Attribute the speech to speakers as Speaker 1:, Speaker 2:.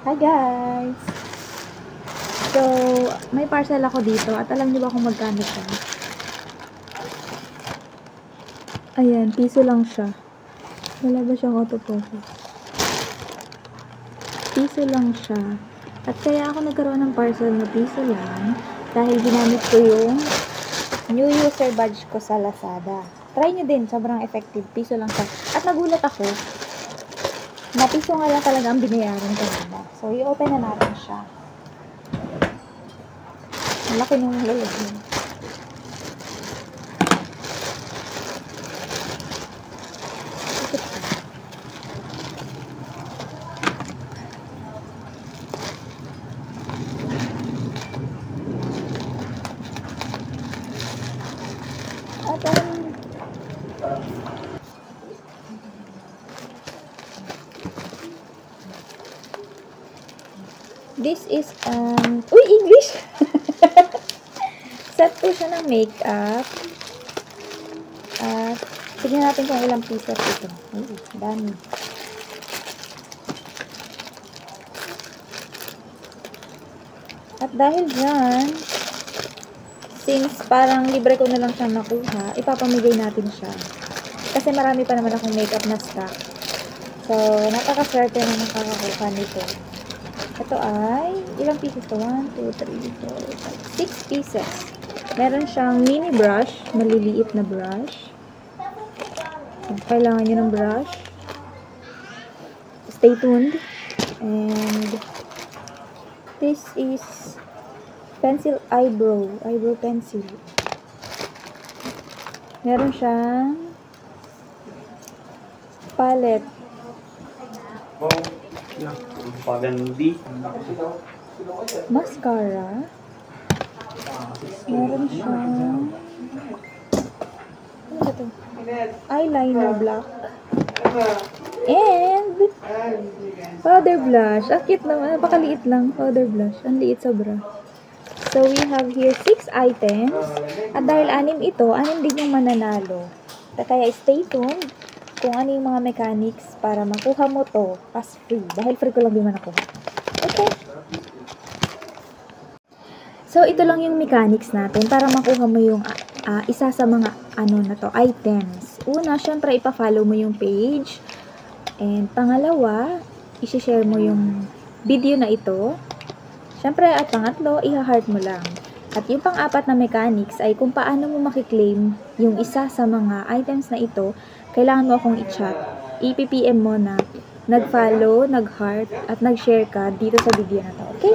Speaker 1: Hi guys! So, may parcel ako dito at alam niyo ba kung magkano siya? Ayan, piso lang siya. Wala ba siyang autofocus? Piso lang siya. At kaya ako nagkaroon ng parcel na piso lang dahil ginamit ko yung new user badge ko sa Lazada. Try nyo din, sobrang effective. Piso lang siya. At nagulat ako na piso nga lang talaga ang binayaran kanina. So, i-open na natin siya. Malaki nung lalagyan. At this is uy, English! Set po siya ng makeup. At tignan natin kung ilang pieces ito. Dami. At dahil dyan, since parang libre ko na lang siyang nakuha, ipapamigay natin siya. Kasi marami pa naman akong makeup na stock. So, napakaswerte na nakakakuha nito. Ito ay, ilang pieces to? 1, 2, 3, 4, 5, 6 pieces. Meron siyang mini brush, maliliit na brush. Kailangan nyo ng brush. Stay tuned. And this is pencil eyebrow pencil. Meron siyang palette.
Speaker 2: Pagandi.
Speaker 1: Mascara. Meron siyang ano ba ito? Eyeliner black. And powder blush. Ang cute naman. Napakaliit lang. Powder blush. Ang liit sobra. So, we have here 6 items. At dahil 6 ito, 6 din yung mananalo. Kaya stay tuned kung ano yung mga mechanics para makuha mo to as free. Dahil free ko lang din nakuha. Okay. So, ito lang yung mechanics natin para makuha mo yung isa sa mga items. Una, syempre, ipa-follow mo yung page. And pangalawa, isi-share mo yung video na ito. Syempre, at pangatlo, iha-heart mo lang. At yung pang-apat na mechanics ay kung paano mo makiklaim yung isa sa mga items na ito, kailangan mo akong i-chat. I-PPM mo na nag-follow, nag-heart, at nag-share ka dito sa video na to. Okay?